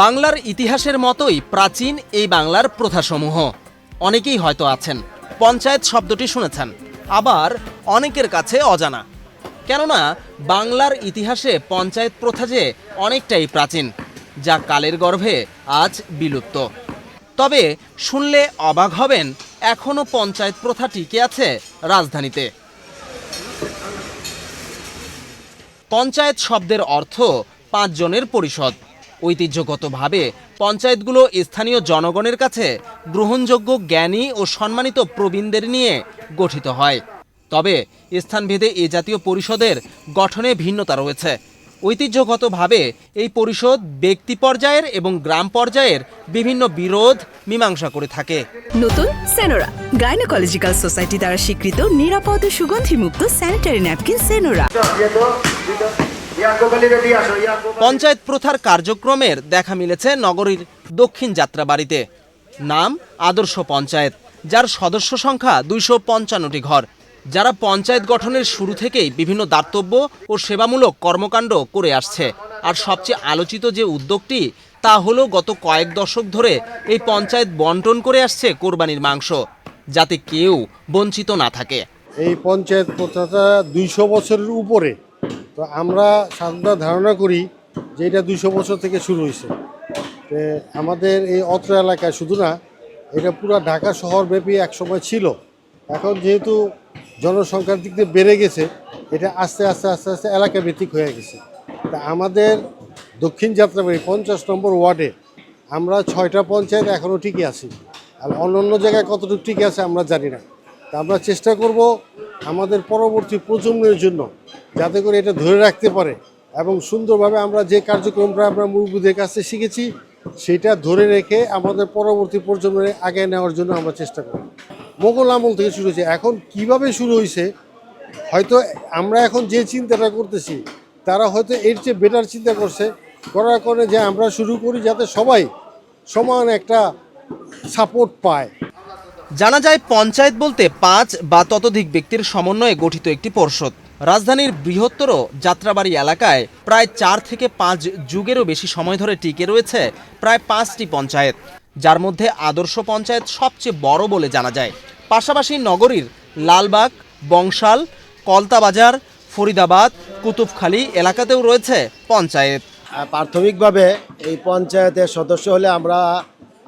বাংলার ইতিহাসের মতোই প্রাচীন এই বাংলার প্রথাসমূহ। অনেকেই হয়তো আছেন পঞ্চায়েত শব্দটি শুনেছেন, আবার অনেকের কাছে অজানা। কেননা বাংলার ইতিহাসে পঞ্চায়েত প্রথা যে অনেকটাই প্রাচীন, যা কালের গর্ভে আজ বিলুপ্ত। তবে শুনলে অবাক হবেন, এখনও পঞ্চায়েত প্রথা টিকে আছে রাজধানীতে। পঞ্চায়েত শব্দের অর্থ ৫ জনের পরিষদ। ঐতিহ্যগতভাবে পঞ্চায়েতগুলো স্থানীয় জনগণের কাছে গ্রহণযোগ্য জ্ঞানী ও সম্মানিত প্রবীণদের নিয়ে গঠিত হয়। তবে স্থানভেদে এ জাতীয় পরিষদের গঠনে ভিন্নতা রয়েছে। ঐতিহ্যগতভাবে এই পরিষদ ব্যক্তি পর্যায়ের এবং গ্রাম পর্যায়ের বিভিন্ন বিরোধ মীমাংসা করে থাকে। নতুন সেনোরা গাইনোকোলজিক্যাল সোসাইটি দ্বারা স্বীকৃত নিরাপদ ও সুগন্ধিমুক্ত স্যানিটারি ন্যাপকিন সেনোরা। পঞ্চায়েত প্রথার কার্যক্রমের দেখা মিলেছে নগরীর দক্ষিণ যাত্রাবাড়িতে। নাম আদর্শ পঞ্চায়েত, যার সদস্য সংখ্যা ২৫৫টি ঘর, যারা পঞ্চায়েত গঠনের শুরু থেকেই বিভিন্ন দাতব্য ও সেবামূলক কর্মকাণ্ড করে আসছে। আর সবচেয়ে আলোচিত যে উদ্যোগটি, তা হলো গত কয়েক দশক ধরে এই পঞ্চায়েত বন্টন করে আসছে কোরবানির মাংস, যাতে কেউ বঞ্চিত না থাকে। এই পঞ্চায়েত প্রথাটা ২০০ বছরের উপরে। তো আমরা সাধারণত ধারণা করি যে এটা ২০০ বছর থেকে শুরু হয়েছে। আমাদের এই অত্র এলাকায় শুধু না, এটা পুরো ঢাকা শহরব্যাপী একসময় ছিল। এখন যেহেতু জনসংখ্যার দিক দিয়ে বেড়ে গেছে, এটা আস্তে আস্তে আস্তে আস্তে এলাকা ভিত্তিক হয়ে গেছে। তা আমাদের দক্ষিণ যাত্রাবাড়ি ৫০ নম্বর ওয়ার্ডে আমরা ৬টা পঞ্চায়েত এখনও টিকে আছি। আর অন্য জায়গায় কতটুকু টিকে আছে আমরা জানি না। তা আমরা চেষ্টা করব আমাদের পরবর্তী প্রজন্মের জন্য যাতে করে এটা ধরে রাখতে পারে, এবং সুন্দরভাবে আমরা যে কার্যক্রমটা আমরা মুরব্বীদের কাছে শিখেছি সেটা ধরে রেখে আমাদের পরবর্তী প্রজন্মের আগে নেওয়ার জন্য আমরা চেষ্টা করি। মোগল আমল থেকে শুরু হয়েছে। এখন কিভাবে শুরু হয়েছে, হয়তো আমরা এখন যে চিন্তাটা করতেছি তারা হয়তো এর চেয়ে বেটার চিন্তা করছে, করার কারণে যে আমরা শুরু করি যাতে সবাই সমান একটা সাপোর্ট পায়। জানা যায়, পঞ্চায়েত বলতে ৫ বা ততোধিক ব্যক্তির সমন্বয়ে গঠিত একটি পর্ষদ। রাজধানীর বৃহত্তর যাত্রাবাড়ি এলাকায় প্রায় ৪ থেকে ৫ যুগেরও বেশি সময় ধরে টিকে রয়েছে প্রায় ৫টি পঞ্চায়েত, যার মধ্যে আদর্শ পঞ্চায়েত সবচেয়ে বড় বলে জানা যায়। পাশাপাশি নগরীর লালবাগ, বংশাল, কলতাবাজার, ফরিদাবাদ, কুতুবখালী এলাকাতেও রয়েছে পঞ্চায়েত। প্রাথমিকভাবে এই পঞ্চায়েতের সদস্য হলে আমরা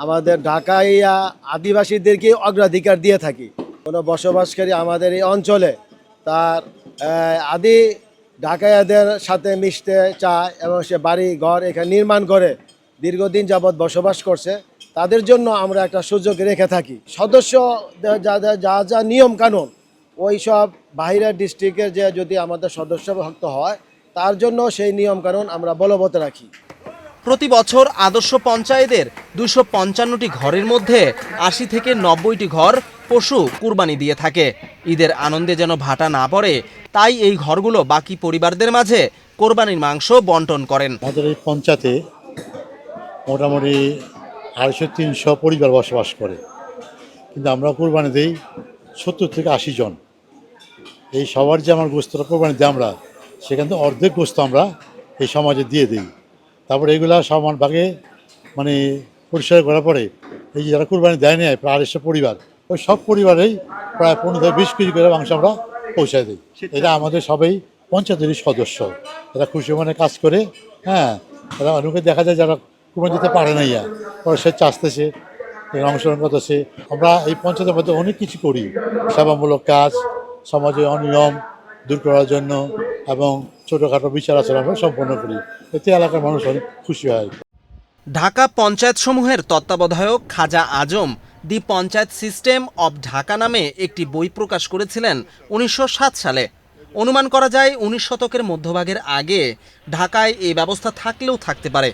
আমাদের ঢাকাইয়া আদিবাসীদেরকে অগ্রাধিকার দিয়ে থাকি। কোনো বসবাসকারী আমাদের এই অঞ্চলে তার আদি ঢাকাইয়াদের সাথে মিশতে চায় এবং সে বাড়ি ঘর এখানে নির্মাণ করে দীর্ঘদিন যাবৎ বসবাস করছে, তাদের জন্য আমরা একটা সুযোগ রেখে থাকি। সদস্য যা যা নিয়ম কানুন, ওই সব বাইরের ডিস্ট্রিক্টের যে যদি আমাদের সদস্যভুক্ত হয়, তার জন্য সেই নিয়ম কানুন আমরা বলবৎ রাখি। প্রতি বছর আদর্শ পঞ্চায়েতের ২৫৫টি ঘরের মধ্যে ৮০ থেকে ৯০টি ঘর পশু কুরবানি দিয়ে থাকে। ঈদের আনন্দে যেন ভাটা না পড়ে, তাই এই ঘরগুলো বাকি পরিবারদের মাঝে কোরবানির মাংস বন্টন করেন। আমাদের এই পঞ্চায়েতে মোটামুটি ২৫০-৩০০ পরিবার বসবাস করে, কিন্তু আমরা কোরবানি দিই ৭০ থেকে ৮০ জন। এই সবার যে আমার গোস্তটা কোরবানি দিই আমরা, সেখান থেকে অর্ধেক গোস্ত আমরা এই সমাজে দিয়ে দিই। তারপরে এগুলা সমান ভাগে মানে পরিষ্কার করার পরে এই যে যারা কোরবানি দেয় নেয় প্রায় ২৫০ পরিবার, ওই সব পরিবারেই প্রায় ১৫ থেকে ২০ কেজি করে মাংস আমরা পৌঁছায় দিই। এটা আমাদের সবাই পঞ্চায়েতেরই সদস্য, এরা খুশি মনে কাজ করে। হ্যাঁ, এরা অনেকে দেখা যায় যারা কোরবানি দিতে পারে না, ওরা সে চাষতেছে, অংশগ্রহণ করতেছে। আমরা এই পঞ্চায়েতের মধ্যে অনেক কিছু করি, সেবামূলক কাজ, সমাজে অনিয়ম দূর করার জন্য, এবং ছোটোখাটো বিচার আচরণ আমরা সম্পন্ন করি। এতে এলাকার মানুষ অনেক খুশি হয়। ঢাকা পঞ্চায়েত সমূহের তত্ত্বাবধায়ক খাজা আজম দি পঞ্চায়েত সিস্টেম অব ঢাকা নামে একটি বই প্রকাশ করেছিলেন ১৯০৭ সালে। অনুমান করা যায় ১৯ শতকের মধ্যভাগের আগে ঢাকায় এই ব্যবস্থা থাকলেও থাকতে পারে,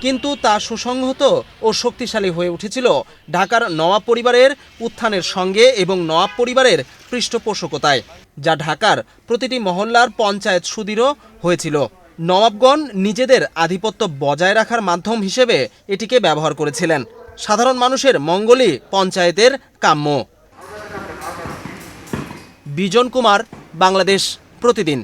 কিন্তু তা সুসংহত ও শক্তিশালী হয়ে উঠেছিল ঢাকার নওয়াব পরিবারের উত্থানের সঙ্গে এবং নওয়াব পরিবারের পৃষ্ঠপোষকতায়, যা ঢাকার প্রতিটি মহল্লার পঞ্চায়েত সুদৃঢ় হয়েছিল। নওয়াবগণ নিজেদের আধিপত্য বজায় রাখার মাধ্যম হিসেবে এটিকে ব্যবহার করেছিলেন। সাধারণ মানুষের মঙ্গলই পঞ্চায়েতের কাম্য। বিজন কুমার, বাংলাদেশ প্রতিদিন।